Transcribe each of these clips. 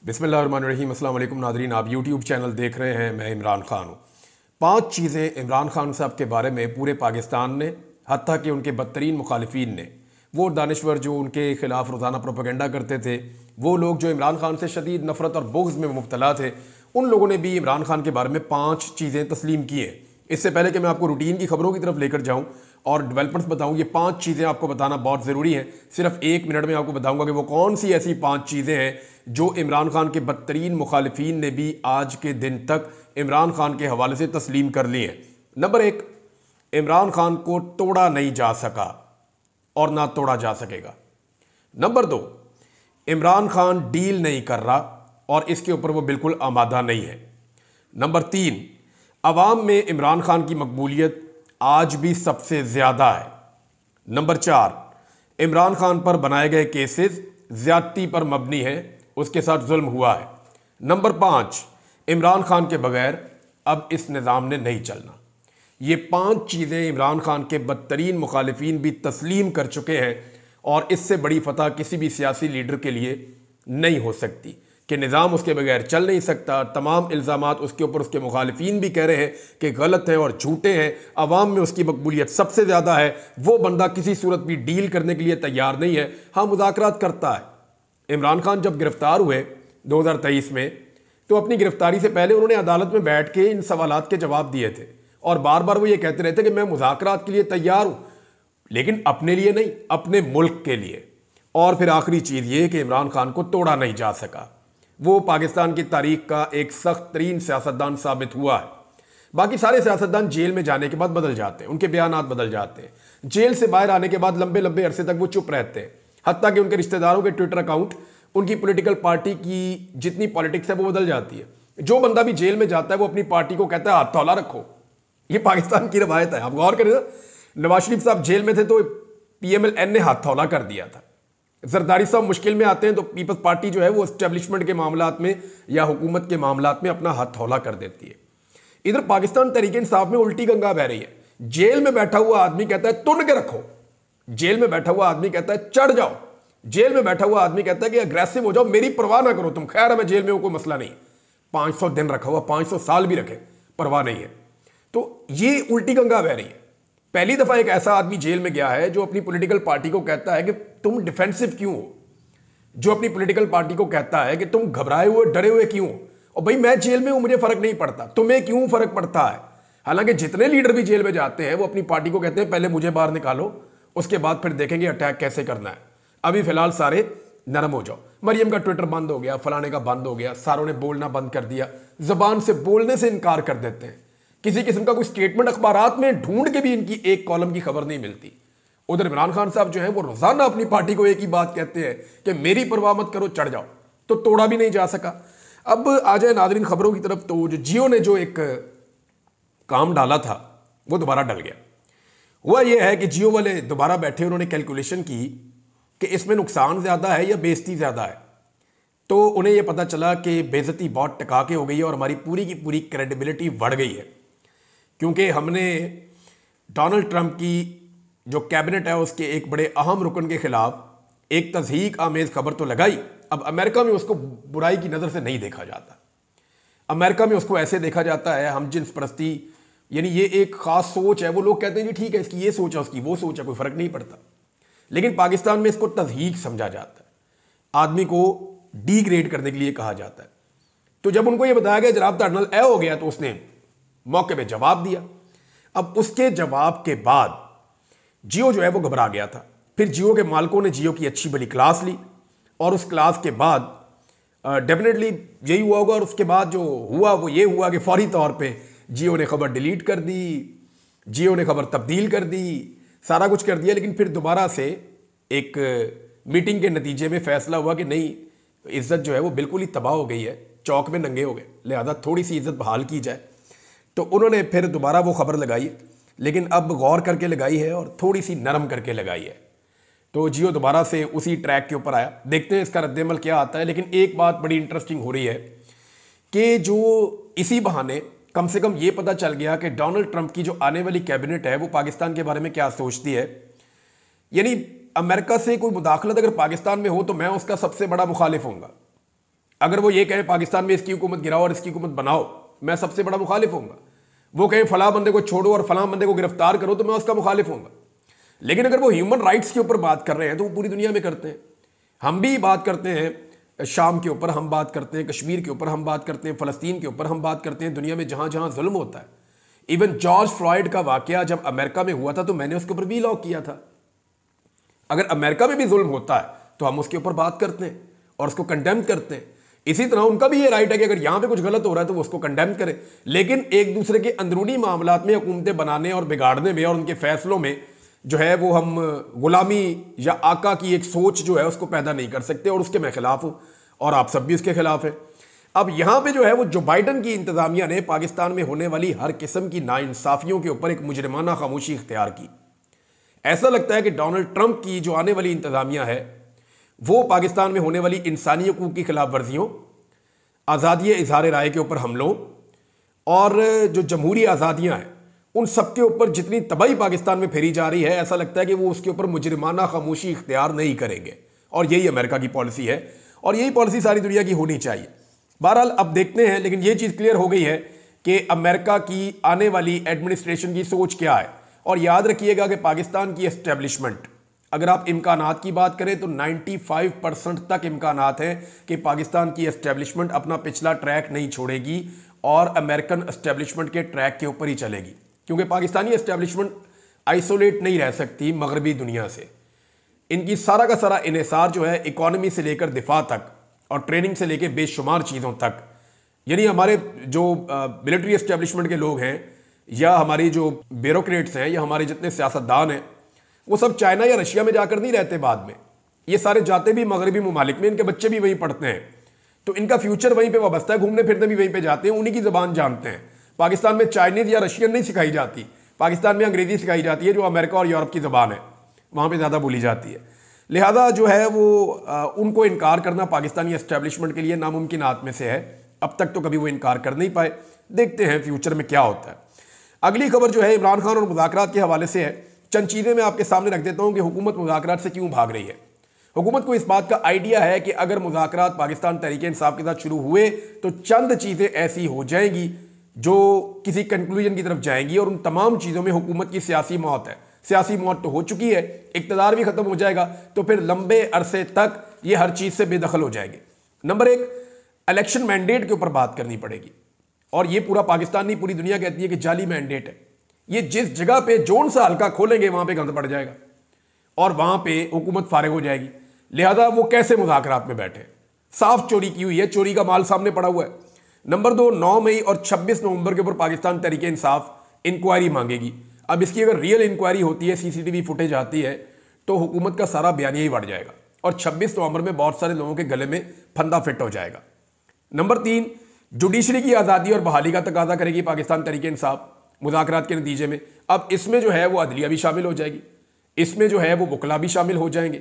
बिस्मिल्लाहिर्रहमानिर्रहीम। अस्सलाम वालेकुम नादरीन, आप यूट्यूब चैनल देख रहे हैं। मैं इमरान खान हूँ। 5 चीज़ें इमरान खान साहब के बारे में पूरे पाकिस्तान ने, हत्ता कि उनके बदतरीन मुखालिफिन ने, वो दानिश्वर जो उनके ख़िलाफ़ रोज़ाना प्रोपेगेंडा करते थे, वो लोग जो इमरान खान से शदीद नफ़रत और बुग़्ज़ में मुब्तला थे, उन लोगों ने भी इमरान खान के बारे में 5 चीज़ें तस्लीम की हैं। इससे पहले कि मैं आपको रूटीन की खबरों की तरफ लेकर जाऊँ और डेवलपमेंट्स बताऊँ, ये 5 चीज़ें आपको बताना बहुत ज़रूरी है। सिर्फ 1 मिनट में आपको बताऊँगा कि वो कौन सी ऐसी 5 चीज़ें हैं जो इमरान खान के बदतरीन मुखालिफिन ने भी आज के दिन तक इमरान खान के हवाले से तस्लीम कर ली हैं। नंबर 1, इमरान खान को तोड़ा नहीं जा सका और ना तोड़ा जा सकेगा। नंबर 2, इमरान खान डील नहीं कर रहा और इसके ऊपर वो बिल्कुल आमादा नहीं है। नंबर 3, अवाम में इमरान खान की मकबूलियत आज भी सबसे ज़्यादा है। नंबर 4, इमरान खान पर बनाए गए केसेस ज़्यादती पर मबनी है, उसके साथ जुल्म हुआ है। नंबर 5, इमरान खान के बगैर अब इस निज़ाम ने नहीं चलना। ये 5 चीज़ें इमरान खान के बदतरीन मुखालिफिन भी तस्लीम कर चुके हैं और इससे बड़ी फतह किसी भी सियासी लीडर के लिए नहीं हो सकती कि निज़ाम उसके बगैर चल नहीं सकता। तमाम इल्ज़ामात उसके ऊपर उसके मुखालिफिन भी कह रहे हैं कि गलत हैं और झूठे हैं। अवाम में उसकी मकबूलियत सबसे ज़्यादा है। वो बंदा किसी सूरत भी डील करने के लिए तैयार नहीं है। हाँ, मुज़ाकरात करता है। इमरान खान जब गिरफ्तार हुए 2023 में, तो अपनी गिरफ्तारी से पहले उन्होंने अदालत में बैठ के इन सवालात के जवाब दिए थे और बार बार वो ये कहते रहते कि मैं मुज़ाकरात के लिए तैयार हूँ, लेकिन अपने लिए नहीं, अपने मुल्क के लिए। और फिर आखिरी चीज़ ये कि इमरान खान को तोड़ा नहीं जा सका। वो पाकिस्तान की तारीख का एक सख्त तरीन सियासतदान साबित हुआ है। बाकी सारे सियासतदान जेल में जाने के बाद बदल जाते हैं, उनके बयानात बदल जाते हैं। जेल से बाहर आने के बाद लंबे लंबे अरसे तक वो चुप रहते हैं, हत्ता कि उनके रिश्तेदारों के ट्विटर अकाउंट, उनकी पॉलिटिकल पार्टी की जितनी पॉलिटिक्स है वो बदल जाती है। जो बंदा भी जेल में जाता है वो अपनी पार्टी को कहता है हाथ थौला रखो। ये पाकिस्तान की रवायत है। आप गौर करें ना, नवाज शरीफ साहब जेल में थे तो PMLN ने हाथ थौला कर दिया था। जरदारी साहब मुश्किल में आते हैं तो पीपल्स पार्टी जो है वो एस्टेब्लिशमेंट के मामलात में या हुकूमत के मामलात में अपना हाथ थौला कर देती है। इधर पाकिस्तान तहरीक इंसाफ में उल्टी गंगा बह रही है। जेल में बैठा हुआ आदमी कहता है तुन के रखो, जेल में बैठा हुआ आदमी कहता है चढ़ जाओ, जेल में बैठा हुआ आदमी कहता है कि अग्रेसिव हो जाओ, मेरी परवाह ना करो तुम, खैर है मैं जेल में हूं, कोई मसला नहीं। 500 दिन रखा हुआ, 500 साल भी रखे, परवाह नहीं है। तो ये उल्टी गंगा बह रही है। पहली दफा एक ऐसा आदमी जेल में गया है जो अपनी पॉलिटिकल पार्टी को कहता है कि तुम डिफेंसिव क्यों हो, जो अपनी पॉलिटिकल पार्टी को कहता है कि तुम घबराए हुए डरे हुए क्यों हो, और भाई मैं जेल में हूं, मुझे फर्क नहीं पड़ता, तुम्हें क्यों फर्क पड़ता है। हालांकि जितने लीडर भी जेल में जाते हैं वो अपनी पार्टी को कहते हैं पहले मुझे बाहर निकालो, उसके बाद फिर देखेंगे अटैक कैसे करना है, अभी फिलहाल सारे नरम हो जाओ। मरियम का ट्विटर बंद हो गया, फलाने का बंद हो गया, सारों ने बोलना बंद कर दिया, जबान से बोलने से इनकार कर देते हैं। किसी किस्म का कोई स्टेटमेंट अखबारात में ढूंढ के भी इनकी एक कॉलम की खबर नहीं मिलती। उधर इमरान खान साहब जो है वो रोजाना अपनी पार्टी को एक ही बात कहते हैं कि मेरी परवाह मत करो, चढ़ जाओ। तो तोड़ा भी नहीं जा सका। अब आ जाए नादरीन खबरों की तरफ। तो जो जियो ने जो एक काम डाला था वो दोबारा डल गया। हुआ यह है कि जियो वाले दोबारा बैठे, उन्होंने कैलकुलेशन की कि इसमें नुकसान ज्यादा है या बेइज्जती ज्यादा है। तो उन्हें यह पता चला कि बेइज्जती बहुत टका के हो गई है और हमारी पूरी की पूरी क्रेडिबिलिटी बढ़ गई है, क्योंकि हमने डोनाल्ड ट्रंप की जो कैबिनेट है उसके एक बड़े अहम रुकन के खिलाफ एक तज़हीक आमेज खबर तो लगाई। अब अमेरिका में उसको बुराई की नज़र से नहीं देखा जाता। अमेरिका में उसको ऐसे देखा जाता है हम जिन्स परस्ती, यानी ये एक ख़ास सोच है। वो लोग कहते हैं जी ठीक है, इसकी ये सोच है, उसकी वो सोच है, कोई फ़र्क नहीं पड़ता। लेकिन पाकिस्तान में इसको तज़हीक समझा जाता है, आदमी को डिग्रेड करने के लिए कहा जाता है। तो जब उनको ये बताया गया जनाब टर्नल ए हो गया, तो उसने मौके पे जवाब दिया। अब उसके जवाब के बाद जियो जो है वो घबरा गया था। फिर जियो के मालिकों ने जियो की अच्छी बड़ी क्लास ली और उस क्लास के बाद डेफिनेटली यही हुआ होगा। और उसके बाद जो हुआ वो ये हुआ कि फौरी तौर पे जियो ने खबर डिलीट कर दी, जियो ने खबर तब्दील कर दी, सारा कुछ कर दिया। लेकिन फिर दोबारा से एक मीटिंग के नतीजे में फैसला हुआ कि नहीं, इज्जत जो है वो बिल्कुल ही तबाह हो गई है, चौक में नंगे हो गए, लिहाजा थोड़ी सी इज्जत बहाल की जाए। तो उन्होंने फिर दोबारा वो खबर लगाई, लेकिन अब गौर करके लगाई है और थोड़ी सी नरम करके लगाई है। तो जियो दोबारा से उसी ट्रैक के ऊपर आया। देखते हैं इसका रद्देमल क्या आता है। लेकिन एक बात बड़ी इंटरेस्टिंग हो रही है कि जो इसी बहाने कम से कम ये पता चल गया कि डोनाल्ड ट्रंप की जो आने वाली कैबिनेट है वो पाकिस्तान के बारे में क्या सोचती है। यानी अमेरिका से कोई मुदाखलत अगर पाकिस्तान में हो तो मैं उसका सबसे बड़ा मुखालिफ होऊंगा। अगर वो ये कहें पाकिस्तान में इसकी हुकूमत गिराओ और इसकी हुकूमत बनाओ, मैं सबसे बड़ा मुखालिफ होऊंगा। वो कहें फलां बंदे को छोड़ो और फलां बंदे को गिरफ्तार करो, तो मैं उसका मुखालिफ होऊंगा। लेकिन अगर वो ह्यूमन राइट्स के ऊपर बात कर रहे हैं तो वो पूरी दुनिया में करते हैं। हम भी बात करते हैं शाम के ऊपर, हम बात करते हैं कश्मीर के ऊपर, हम बात करते हैं फ़लस्तीन के ऊपर, हम बात करते हैं दुनिया में जहां जहां जुल्म होता है। इवन जॉर्ज फ्लॉयड का वाकया जब अमेरिका में हुआ था तो मैंने उसके ऊपर भी लॉ किया था। अगर अमेरिका में भी जुल्म होता है तो हम उसके ऊपर बात करते हैं और उसको कंडेम करते हैं। इसी तरह उनका भी ये राइट है कि अगर यहां पे कुछ गलत हो रहा है तो वो उसको कंडेम करें। लेकिन एक दूसरे के अंदरूनी मामलात में हुकूमतें बनाने और बिगाड़ने में और उनके फैसलों में जो है वो हम गुलामी या आका की एक सोच जो है उसको पैदा नहीं कर सकते, और उसके मैं खिलाफ हूं और आप सब भी उसके खिलाफ हैं। अब यहां पे जो है वो जो बाइडन की इंतजामिया ने पाकिस्तान में होने वाली हर किस्म की नाइंसाफियों के ऊपर एक मुजरिमाना खामोशी इख्तियार की। ऐसा लगता है कि डोनाल्ड ट्रंप की जो आने वाली इंतजामिया है वो पाकिस्तान में होने वाली इंसानी हकूक़ की खिलाफ वर्जियों, आज़ादी इजहार राय के ऊपर हमलों और जो जमहूरी आज़ादियाँ हैं उन सब के ऊपर जितनी तबाही पाकिस्तान में फेरी जा रही है, ऐसा लगता है कि वो उसके ऊपर मुजरिमाना खामोशी इख्तियार नहीं करेंगे। और यही अमेरिका की पॉलिसी है और यही पॉलिसी सारी दुनिया की होनी चाहिए। बहरहाल अब देखते हैं, लेकिन ये चीज़ क्लियर हो गई है कि अमेरिका की आने वाली एडमिनिस्ट्रेशन की सोच क्या है। और याद रखिएगा कि पाकिस्तान की एस्टेब्लिशमेंट, अगर आप इम्कानात की बात करें तो 95% तक इम्कानात हैं कि पाकिस्तान की एस्टेब्लिशमेंट अपना पिछला ट्रैक नहीं छोड़ेगी और अमेरिकन एस्टेब्लिशमेंट के ट्रैक के ऊपर ही चलेगी, क्योंकि पाकिस्तानी एस्टेब्लिशमेंट आइसोलेट नहीं रह सकती मगरबी दुनिया से। इनकी सारा का सारा इन्हिसार जो है इकॉनमी से लेकर दिफा तक और ट्रेनिंग से लेकर बेशुमार चीज़ों तक, यानी हमारे जो मिलिट्री एस्टेब्लिशमेंट के लोग हैं या हमारी जो ब्यूरोक्रेट्स हैं या हमारे जितने सियासतदान हैं, वो सब चाइना या रशिया में जाकर नहीं रहते। बाद में ये सारे जाते भी मगरबी ममालिक में, इनके बच्चे भी वहीं पढ़ते हैं, तो इनका फ्यूचर वहीं पे वाबस्ता है, घूमने फिरने भी वहीं पे जाते हैं, उन्हीं की ज़बान जानते हैं। पाकिस्तान में चाइनीज़ या रशियन नहीं सिखाई जाती, पाकिस्तान में अंग्रेज़ी सिखाई जाती है, जो अमेरिका और यूरोप की ज़बान है वहाँ पर ज़्यादा बोली जाती है। लिहाजा जो है वो उनको इनकार करना पाकिस्तानी एस्टेब्लिशमेंट के लिए नामुमकिनात में से है। अब तक तो कभी वो इनकार कर नहीं पाए, देखते हैं फ्यूचर में क्या होता है। अगली खबर जो है इमरान खान और मुज़ाकरात के हवाले से है। चंद चीज़ें मैं आपके सामने रख देता हूं कि हुकूमत मुज़ाकरात से क्यों भाग रही है। हुकूमत को इस बात का आइडिया है कि अगर मुज़ाकरात पाकिस्तान तहरीक इंसाफ के साथ शुरू हुए तो चंद चीज़ें ऐसी हो जाएंगी जो किसी कंक्लूजन की तरफ जाएंगी और उन तमाम चीज़ों में हुकूमत की सियासी मौत है। सियासी मौत तो हो चुकी है, इक़्तिदार भी ख़त्म हो जाएगा, तो फिर लंबे अरसे तक ये हर चीज़ से बेदखल हो जाएंगे। नंबर एक, इलेक्शन मैंडेट के ऊपर बात करनी पड़ेगी, और ये पूरा पाकिस्तान नहीं पूरी दुनिया कहती है कि जाली मैंडेट है। ये जिस जगह पे जोन सा हल्का खोलेंगे वहां पे गंद पड़ जाएगा और वहां पे हुकूमत फारिग हो जाएगी। लिहाजा वो कैसे मुज़ाकरात में बैठे, साफ चोरी की हुई है, चोरी का माल सामने पड़ा हुआ है। नंबर दो, 9 मई और 26 नवंबर के ऊपर पाकिस्तान तहरीक इंसाफ इंक्वायरी मांगेगी। अब इसकी अगर रियल इंक्वायरी होती है, सीसीटीवी फुटेज आती है, तो हुकूमत का सारा बयानिया ही बढ़ जाएगा और 26 नवंबर में बहुत सारे लोगों के गले में फंदा फिट हो जाएगा। नंबर 3, जुडिशरी की आज़ादी और बहाली का तकाजा करेगी पाकिस्तान तहरीक इंसाफ मुज़ाकरात के नतीजे में। अब इसमें जो है वो अदलिया भी शामिल हो जाएगी, इसमें जो है वो वकला भी शामिल हो जाएंगे,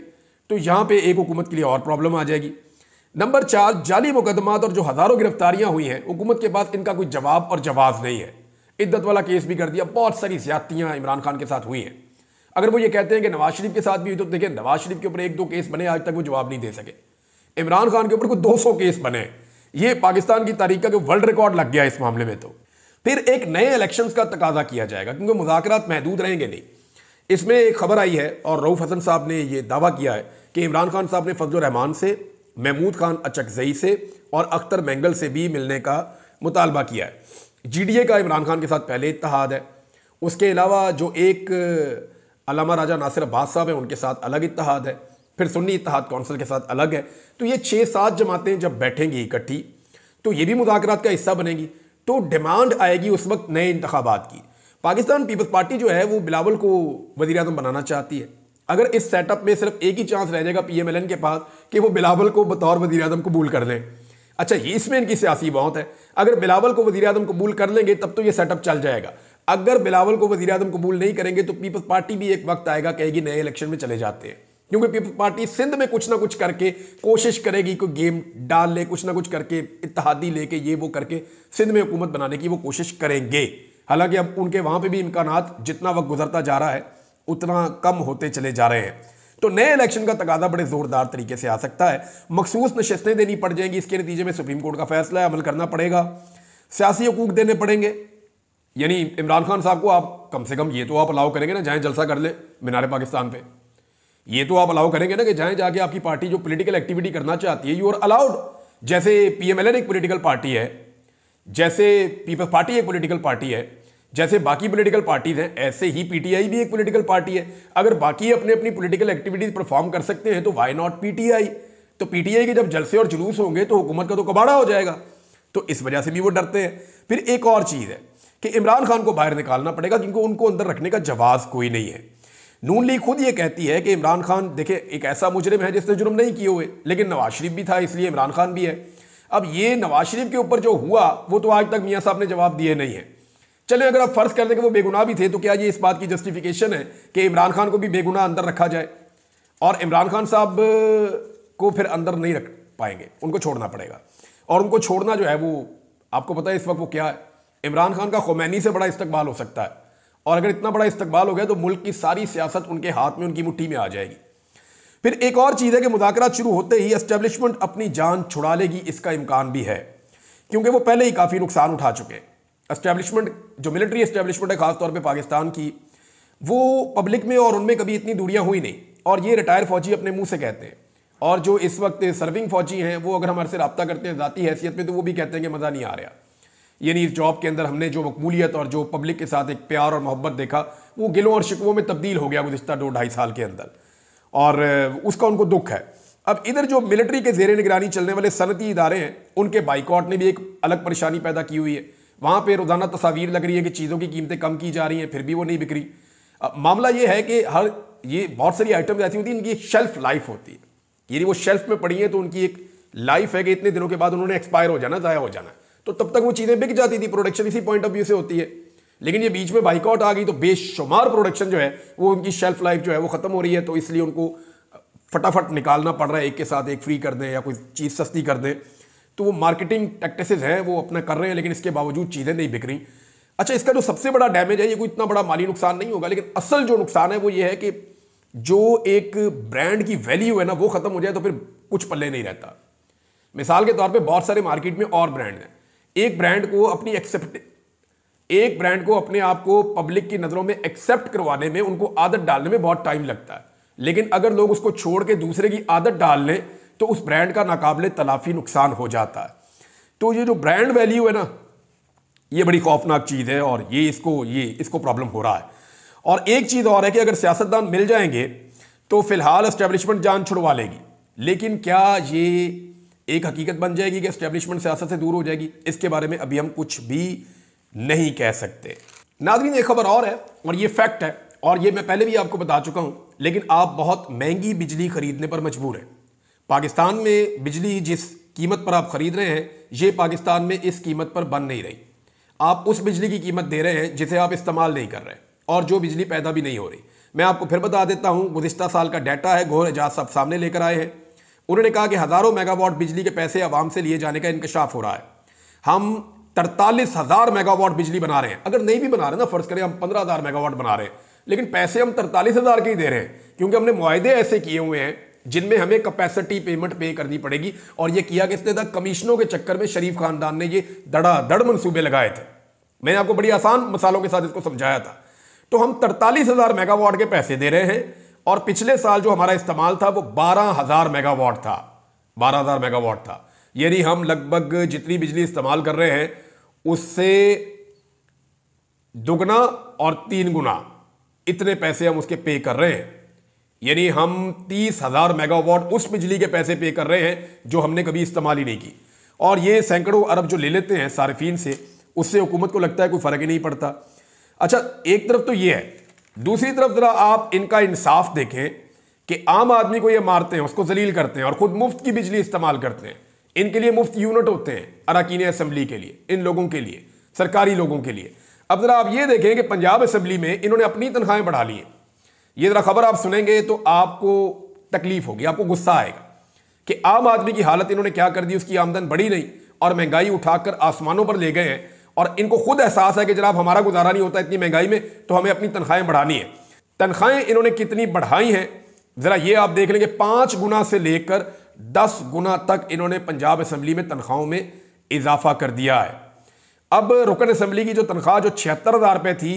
तो यहाँ पे एक हुकूमत के लिए और प्रॉब्लम आ जाएगी। नंबर 4, जाली मुकदमात और जो हज़ारों गिरफ्तारियाँ हुई हैं, हुकूमत के पास इनका कोई जवाब और जवाब नहीं है। इद्दत वाला केस भी कर दिया, बहुत सारी ज़्यादतियाँ इमरान खान के साथ हुई हैं। अगर वो ये कहते हैं कि नवाज शरीफ के साथ भी हुई, तो देखिए नवाज शरीफ के ऊपर 1-2 केस बने, आज तक वो जवाब नहीं दे सके। इमरान खान के ऊपर कोई 200 केस बने, ये पाकिस्तान की तारीख का वर्ल्ड रिकॉर्ड लग गया इस मामले में। तो फिर एक नए इलेक्शंस का तकाजा किया जाएगा, क्योंकि मुज़ाकरात महदूद रहेंगे नहीं। इसमें एक खबर आई है और रऊफ हसन साहब ने यह दावा किया है कि इमरान खान साहब ने फजल रहमान से, महमूद खान अचकजई से और अख्तर मैंगल से भी मिलने का मुतालबा किया है। GDA का इमरान खान के साथ पहले इत्तेहाद है, उसके अलावा जो एक अल्लामा राजा नासिर अब्बास साहब हैं उनके साथ अलग इत्तेहाद है, फिर सुन्नी इत्तेहाद कौंसिल के साथ अलग है। तो ये 6-7 जमातें जब बैठेंगी इकट्ठी तो ये भी मुज़ाकरात का हिस्सा बनेगी। तो डिमांड आएगी उस वक्त नए इंतखाबात की। पाकिस्तान पीपल्स पार्टी जो है वो बिलावल को वज़ीर आज़म बनाना चाहती है। अगर इस सेटअप में सिर्फ एक ही चांस रह जाएगा PMLN के पास कि वो बिलावल को बतौर वज़ीर आज़म कबूल कर लें, अच्छा ये इसमें इनकी सियासी मौत है। अगर बिलावल को वज़ीर आज़म कबूल कर लेंगे तब तो ये सेटअप चल जाएगा। अगर बिलावल को वज़ीर आज़म कबूल नहीं करेंगे तो पीपल्स पार्टी भी एक वक्त आएगा कहेगी नए इलेक्शन में चले जाते हैं, क्योंकि पीपल्स पार्टी सिंध में कुछ ना कुछ करके कोशिश करेगी, कोई गेम डाल ले, कुछ ना कुछ करके इत्तेहादी लेके ये वो करके सिंध में हुकूमत बनाने की वो कोशिश करेंगे। हालांकि अब उनके वहाँ पे भी इम्कानात जितना वक्त गुजरता जा रहा है उतना कम होते चले जा रहे हैं। तो नए इलेक्शन का तकादा बड़े जोरदार तरीके से आ सकता है। मखसूस नशस्तें देनी पड़ जाएंगी, इसके नतीजे में सुप्रीम कोर्ट का फैसला है, अमल करना पड़ेगा, सियासी हकूक देने पड़ेंगे। यानी इमरान खान साहब को आप कम से कम ये तो आप अलाउ करेंगे ना, जाएं जलसा कर ले मीनार पाकिस्तान पे, ये तो आप अलाउ करेंगे ना कि जाएं जाके आपकी पार्टी जो पॉलिटिकल एक्टिविटी करना चाहती है, यू आर अलाउड। जैसे पीएमएलएन एक पॉलिटिकल पार्टी है, जैसे पीपल्स पार्टी एक पॉलिटिकल पार्टी है, जैसे बाकी पॉलिटिकल पार्टीज हैं, ऐसे ही पीटीआई भी एक पॉलिटिकल पार्टी है। अगर बाकी अपने अपनी पॉलिटिकल एक्टिविटीज परफॉर्म कर सकते हैं तो व्हाई नॉट पीटीआई। तो पीटीआई के जब जलसे और जुलूस होंगे तो हुकूमत का तो कबाड़ा हो जाएगा। तो इस वजह से भी वो डरते हैं। फिर एक और चीज है कि इमरान खान को बाहर निकालना पड़ेगा, क्योंकि उनको अंदर रखने का जवाब कोई नहीं है। नून लीग खुद ये कहती है कि इमरान खान देखे एक ऐसा मुजरिम है जिसने जुर्म नहीं किए हुए, लेकिन नवाज शरीफ भी था, इसलिए इमरान खान भी है। अब ये नवाज शरीफ के ऊपर जो हुआ वो तो आज तक मियां साहब ने जवाब दिए नहीं है। चले अगर आप फर्ज कर दें कि वो बेगुनाह भी थे, तो क्या ये इस बात की जस्टिफिकेशन है कि इमरान खान को भी बेगुनाह अंदर रखा जाए और इमरान खान साहब को फिर अंदर नहीं रख पाएंगे, उनको छोड़ना पड़ेगा। और उनको छोड़ना जो है वो आपको पता है इस वक्त वो क्या है, इमरान खान का खुमैनी से बड़ा इस्तकबाल हो सकता है। और अगर इतना बड़ा इस्तकबाल हो गया तो मुल्क की सारी सियासत उनके हाथ में, उनकी मुट्ठी में आ जाएगी। फिर एक और चीज़ है कि मुज़ाकरात शुरू होते ही एस्टेब्लिशमेंट अपनी जान छुड़ा लेगी, इसका इम्कान भी है, क्योंकि वो पहले ही काफ़ी नुकसान उठा चुके हैं। एस्टेब्लिशमेंट जो मिलिट्री एस्टेब्लिशमेंट है खासतौर पे पाकिस्तान की, वो पब्लिक में और उनमें कभी इतनी दूरियां हुई नहीं, और ये रिटायर फौजी अपने मुंह से कहते हैं। और जो इस वक्त सर्विंग फौजी हैं वो अगर हमारे से रब्ता करते हैं ज़ाती हैसियत में, तो वो भी कहते हैं कि मज़ा नहीं आ रहा। यानी इस जॉब के अंदर हमने जो मकबूलियत और जो पब्लिक के साथ एक प्यार और मोहब्बत देखा, वो गिलों और शिकवों में तब्दील हो गया गुज़िश्ता 2-2.5 साल के अंदर, और उसका उनको दुख है। अब इधर जो मिलिट्री के ज़ेरे निगरानी चलने वाले सनती इदारे हैं, उनके बाइकआउट ने भी एक अलग परेशानी पैदा की हुई है। वहाँ पे रोज़ाना तस्वीर लग रही है कि चीज़ों की कीमतें कम की जा रही हैं, फिर भी वो नहीं बिक रही। मामला ये है कि ये बहुत सारी आइटम्स ऐसी होती हैं इनकी एक शेल्फ लाइफ होती है। यानी वो शेल्फ में पड़ी हैं तो उनकी एक लाइफ है कि इतने दिनों के बाद उन्होंने एक्सपायर हो जाना, ज़ाया हो जाना, तो तब तक वो चीज़ें बिक जाती थी। प्रोडक्शन इसी पॉइंट ऑफ व्यू से होती है। लेकिन ये बीच में बाइकआउट आ गई तो बेशुमार प्रोडक्शन जो है वो उनकी शेल्फ लाइफ जो है वो ख़त्म हो रही है, तो इसलिए उनको फटाफट निकालना पड़ रहा है, एक के साथ एक फ्री कर दें या कोई चीज़ सस्ती कर दें। तो वो मार्केटिंग टैक्टिसेस हैं वो अपना कर रहे हैं, लेकिन इसके बावजूद चीज़ें नहीं बिक रही। अच्छा, इसका जो सबसे बड़ा डैमेज है, ये कोई इतना बड़ा माली नुकसान नहीं होगा, लेकिन असल जो नुकसान है वो ये है कि जो एक ब्रांड की वैल्यू है ना वो ख़त्म हो जाए तो फिर कुछ पल्ले नहीं रहता। मिसाल के तौर पे बहुत सारे मार्केट में और ब्रांड हैं, एक ब्रांड को अपने आप को पब्लिक की नज़रों में एक्सेप्ट करवाने में, उनको आदत डालने में बहुत टाइम लगता है। लेकिन अगर लोग उसको छोड़ के दूसरे की आदत डाल लें तो उस ब्रांड का नाकाबिले तलाफी नुकसान हो जाता है। तो ये जो ब्रांड वैल्यू है ना, ये बड़ी खौफनाक चीज़ है और ये इसको प्रॉब्लम हो रहा है। और एक चीज़ और है कि अगर सियासतदान मिल जाएंगे तो फिलहाल एस्टेब्लिशमेंट जान छुड़वा लेगी, लेकिन क्या ये एक हकीकत बन जाएगी कि एस्टेब्लिशमेंट सियासत से दूर हो जाएगी, इसके बारे में अभी हम कुछ भी नहीं कह सकते। नाज़रीन, एक खबर और है और ये फैक्ट है, और ये मैं पहले भी आपको बता चुका हूं, लेकिन आप बहुत महंगी बिजली खरीदने पर मजबूर हैं। पाकिस्तान में बिजली जिस कीमत पर आप खरीद रहे हैं, ये पाकिस्तान में इस कीमत पर बन नहीं रही। आप उस बिजली की कीमत दे रहे हैं जिसे आप इस्तेमाल नहीं कर रहे, और जो बिजली पैदा भी नहीं हो रही। मैं आपको फिर बता देता हूं, गुज़िश्ता साल का डाटा है, गौहर एजाज साहब सामने लेकर आए हैं। उन्होंने कहा कि हज़ारों मेगावाट बिजली के पैसे आवाम से लिए जाने का इंकशाफ हो रहा है। हम 43,000 मेगावाट बिजली बना रहे हैं। अगर नहीं भी बना रहे ना, फर्ज करें हम 15,000 मेगावाट बना रहे हैं, लेकिन पैसे हम 43,000 के ही दे रहे हैं, क्योंकि हमने मुआहदे ऐसे किए हुए हैं जिनमें हमें कैपेसिटी पेमेंट पे करनी पड़ेगी। और ये किया किसने था? कमीशनों के चक्कर में शरीफ खानदान ने ये धड़ाधड़ मंसूबे लगाए थे। मैंने आपको बड़ी आसान मिसालों के साथ इसको समझाया था। तो हम 43,000 मेगावाट के पैसे दे रहे हैं, और पिछले साल जो हमारा इस्तेमाल था वो 12,000 मेगावाट था। 12,000 मेगावाट था, यानी हम लगभग जितनी बिजली इस्तेमाल कर रहे हैं उससे दुगना और 3 गुना इतने पैसे हम उसके पे कर रहे हैं। यानी हम 30,000 मेगावाट उस बिजली के पैसे पे कर रहे हैं जो हमने कभी इस्तेमाल ही नहीं की। और ये सैकड़ों अरब जो ले लेते हैं सार्फिन से, उससे हुकूमत को लगता है कोई फ़र्क ही नहीं पड़ता। अच्छा, एक तरफ तो ये है, दूसरी तरफ ज़रा आप इनका इंसाफ देखें कि आम आदमी को ये मारते हैं, उसको जलील करते हैं, और ख़ुद मुफ्त की बिजली इस्तेमाल करते हैं। इनके लिए मुफ्त यूनिट होते हैं अरकान असेंबली के लिए, इन लोगों के लिए, सरकारी लोगों के लिए। अब ज़रा आप ये देखें कि पंजाब असेंबली में इन्होंने अपनी तनख्वाहें बढ़ा ली हैं। ये ज़रा खबर आप सुनेंगे तो आपको तकलीफ होगी, आपको गुस्सा आएगा कि आम आदमी की हालत इन्होंने क्या कर दी। उसकी आमदन बढ़ी नहीं और महंगाई उठाकर आसमानों पर ले गए हैं, और इनको खुद एहसास है कि जनाब हमारा गुजारा नहीं होता इतनी महंगाई में, तो हमें अपनी तनख्वाहें बढ़ानी है। तनख्वाहें इन्होंने कितनी बढ़ाई हैं जरा ये आप देख लेंगे 5 गुना से लेकर 10 गुना तक इन्होंने पंजाब असेंबली में तनख्वाहों में इजाफा कर दिया है। अब रुकन असेंबली की जो तनख्वाह जो 76,000 रुपये थी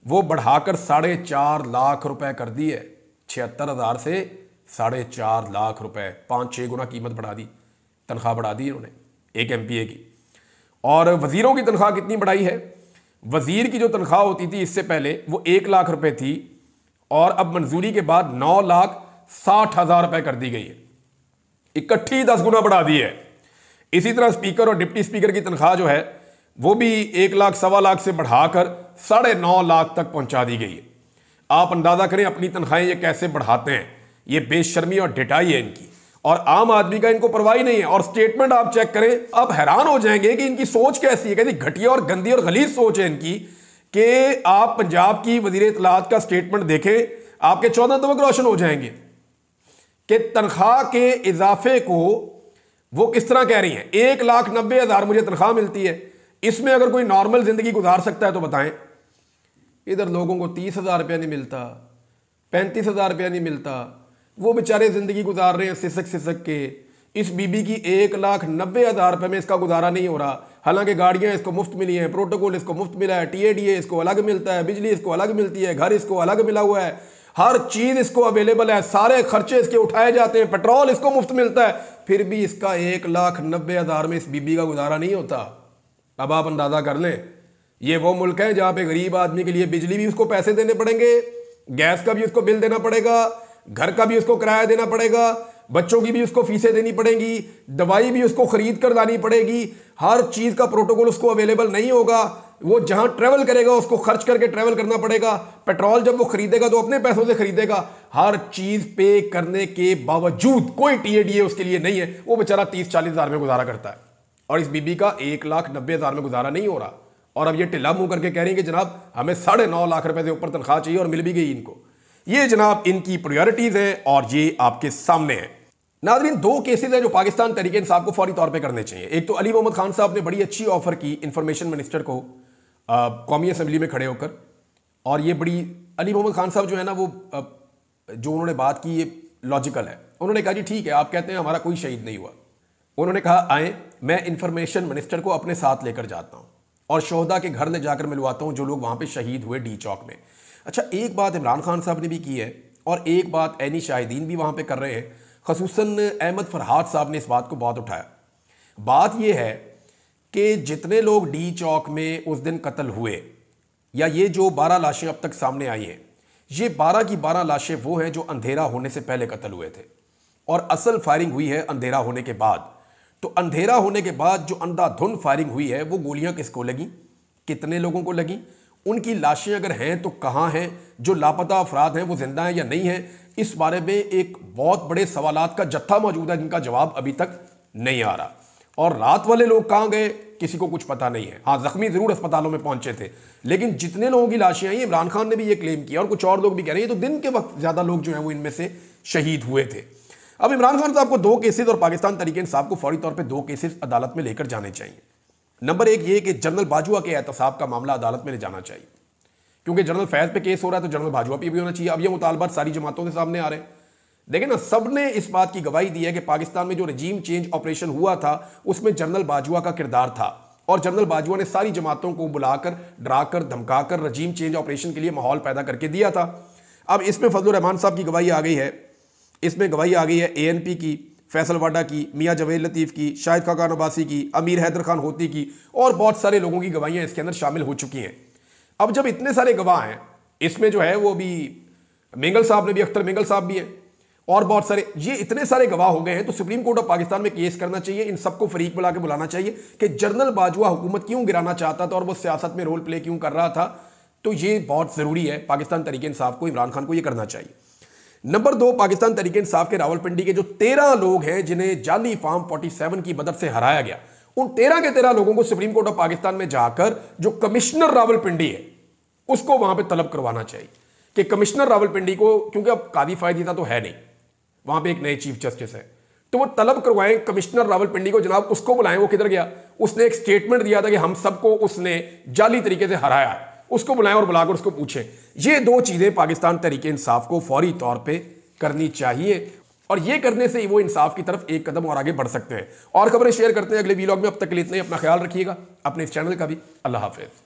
वो बढ़ाकर 4.5 लाख रुपए कर दी है। 76,000 से 4.5 लाख रुपए, 5-6 गुना कीमत बढ़ा दी, तनख्वाह बढ़ा दी इन्होंने एक MPA की। और वजीरों की तनख्वाह कितनी बढ़ाई है? वजीर की जो तनख्वाह होती थी इससे पहले वो 1 लाख रुपए थी और अब मंजूरी के बाद 9,60,000 रुपए कर दी गई है, इकट्ठी 10 गुना बढ़ा दी है। इसी तरह स्पीकर और डिप्टी स्पीकर की तनख्वाह जो है वो भी 1 लाख, 1.25 लाख से बढ़ाकर 9.5 लाख तक पहुंचा दी गई है। आप अंदाजा करें अपनी तनख्वाहें ये कैसे बढ़ाते हैं, ये बेशर्मी और ढिठाई है इनकी, और आम आदमी का इनको परवाही नहीं है। और स्टेटमेंट आप चेक करें, आप हैरान हो जाएंगे कि इनकी सोच कैसी है, कैसी घटिया और गंदी और गलीज सोच है इनकी कि आप पंजाब की वजीर इत्तलात का स्टेटमेंट देखें, आपके 14 तवक रोशन हो जाएंगे कि तनख्वाह के इजाफे को वो किस तरह कह रही हैं। 1,90,000 मुझे तनख्वाह मिलती है, इसमें अगर कोई नॉर्मल जिंदगी गुजार सकता है तो बताएं। इधर लोगों को 30,000 रुपया नहीं मिलता, 35,000 रुपया नहीं मिलता, वो बेचारे जिंदगी गुजार रहे हैं सिसक सिसक के। इस बीबी की 1,90,000 रुपये में इसका गुजारा नहीं हो रहा, हालांकि गाड़ियां इसको मुफ्त मिली हैं, प्रोटोकॉल इसको मुफ्त मिला है, TADA इसको अलग मिलता है, बिजली इसको अलग मिलती है, घर इसको अलग मिला हुआ है, हर चीज इसको अवेलेबल है, सारे खर्चे इसके उठाए जाते हैं, पेट्रोल इसको मुफ्त मिलता है, फिर भी इसका 1,90,000 में इस बीबी का गुजारा नहीं होता। अब आप अंदाजा कर लें, ये वो मुल्क है जहां पे गरीब आदमी के लिए बिजली भी उसको पैसे देने पड़ेंगे, गैस का भी उसको बिल देना पड़ेगा, घर का भी उसको किराया देना पड़ेगा, बच्चों की भी उसको फीसें देनी पड़ेंगी, दवाई भी उसको खरीद कर लानी पड़ेगी, हर चीज का प्रोटोकॉल उसको अवेलेबल नहीं होगा, वो जहां ट्रेवल करेगा उसको खर्च करके ट्रेवल करना पड़ेगा, पेट्रोल जब वो खरीदेगा तो अपने पैसों से खरीदेगा, हर चीज पे करने के बावजूद कोई TADA उसके लिए नहीं है, वो बेचारा 30-40 हज़ार में गुजारा करता है। और इस बीबी का 1,90,000 में गुजारा नहीं हो रहा, और अब ये टिल्ला मुंह करके कह रही है कि जनाब हमें 9.5 लाख रुपए से ऊपर तनख्वाह चाहिए, और मिल भी गई इनको। ये जनाब इनकी प्रायोरिटीज हैं और ये आपके सामने है। नाज़रीन, 2 केसेस हैं जो पाकिस्तान तहरीक इंसाफ को फौरी तौर पे करने चाहिए। एक तो अली मोहम्मद खान साहब ने बड़ी अच्छी ऑफर की इंफॉर्मेशन मिनिस्टर को कौमी असेंबली में खड़े होकर, और ये बड़ी अली मोहम्मद खान साहब जो है ना वो जो उन्होंने बात की ये लॉजिकल है। उन्होंने कहा जी ठीक है, आप कहते हैं हमारा कोई शहीद नहीं हुआ, उन्होंने कहा आए मैं इंफॉर्मेशन मिनिस्टर को अपने साथ लेकर जाता हूँ और शोहदा के घर ले जाकर मिलवाता हूँ जो लोग वहाँ पे शहीद हुए डी चौक में। अच्छा, एक बात इमरान खान साहब ने भी की है और एक बात ऐनी शाहिदीन भी वहाँ पे कर रहे हैं, खसूसन अहमद फरहाद साहब ने इस बात को बहुत उठाया। बात यह है कि जितने लोग डी चौक में उस दिन कत्ल हुए, या ये जो 12 लाशें अब तक सामने आई हैं, ये 12 की 12 लाशें वो हैं जो अंधेरा होने से पहले कत्ल हुए थे, और असल फायरिंग हुई है अंधेरा होने के बाद। तो अंधेरा होने के बाद जो अंधाधुंध फायरिंग हुई है वो गोलियां किसको लगी, कितने लोगों को लगी, उनकी लाशें अगर हैं तो कहाँ हैं, जो लापता अफराद हैं वो जिंदा हैं या नहीं हैं, इस बारे में एक बहुत बड़े सवालात का जत्था मौजूद है जिनका जवाब अभी तक नहीं आ रहा। और रात वाले लोग कहाँ गए किसी को कुछ पता नहीं है। हाँ, जख्मी जरूर अस्पतालों में पहुंचे थे, लेकिन जितने लोगों की लाशें आई, इमरान खान ने भी ये क्लेम किया और कुछ और लोग भी कह रहे हैं, तो दिन के वक्त ज्यादा लोग जो हैं वो इनमें से शहीद हुए थे। अब इमरान खान साहब को 2 केसेस और पाकिस्तान तहरीक इंसाफ को फौरी तौर पे 2 केसेस अदालत में लेकर जाने चाहिए। नंबर 1 ये कि जनरल बाजवा के एहतसाब का मामला अदालत में ले जाना चाहिए, क्योंकि जनरल फैज पे केस हो रहा है तो जनरल बाजवा पे भी होना चाहिए। अब ये मुतालबात सारी जमातों के सामने आ रहे हैं। देखिए ना, सबने इस बात की गवाही दी है कि पाकिस्तान में जो रजीम चेंज ऑपरेशन हुआ था उसमें जनरल बाजवा का किरदार था, और जनरल बाजवा ने सारी जमातों को बुलाकर, डराकर, धमकाकर रजीम चेंज ऑपरेशन के लिए माहौल पैदा करके दिया था। अब इसमें फजलुर रहमान साहब की गवाही आ गई है, इसमें गवाही आ गई है ANP की, फैसल वाडा की, मियाँ जवेद लतीफ़ की, शाहिद खान अब्बासी की, अमीर हैदर खान होती की, और बहुत सारे लोगों की गवाहियाँ इसके अंदर शामिल हो चुकी हैं। अब जब इतने सारे गवाह हैं, इसमें जो है वो भी मेंगल साहब ने भी, अख्तर मेंगल साहब भी हैं, और बहुत सारे, ये इतने सारे गवाह हो गए हैं, तो सुप्रीम कोर्ट ऑफ पाकिस्तान में केस करना चाहिए, इन सबको फरीक बुला के बुलाना चाहिए कि जनरल बाजवा हुकूमत क्यों गिराना चाहता था और वो सियासत में रोल प्ले क्यों कर रहा था। तो ये बहुत ज़रूरी है, पाकिस्तान तहरीक इंसाफ को, इमरान खान को ये करना चाहिए। नंबर 2, पाकिस्तान तहरीक इंसाफ के रावलपिंडी के जो 13 लोग हैं जिन्हें जाली फार्म 47 की मदद से हराया गया, उन 13 के 13 लोगों को सुप्रीम कोर्ट ऑफ पाकिस्तान में जाकर जो कमिश्नर रावलपिंडी है उसको वहां पे तलब करवाना चाहिए कि कमिश्नर रावलपिंडी को, क्योंकि अब कादी फायदीता तो है नहीं, वहां पे एक नए चीफ जस्टिस है, तो वो तलब करवाएं कमिश्नर रावलपिंडी को, जनाब उसको बुलाएं, वो किधर गया, उसने एक स्टेटमेंट दिया था कि हम सबको उसने जाली तरीके से हराया है, उसको बुलाएं और बुलाकर उसको पूछें। ये 2 चीजें पाकिस्तान तहरीक इंसाफ को फौरी तौर पे करनी चाहिए, और ये करने से वो इंसाफ की तरफ एक कदम और आगे बढ़ सकते हैं। और खबरें शेयर करते हैं अगले वीलॉग में। अब तक के लिए इतना ही। अपना ख्याल रखिएगा, अपने इस चैनल का भी। अल्लाह हाफिज़।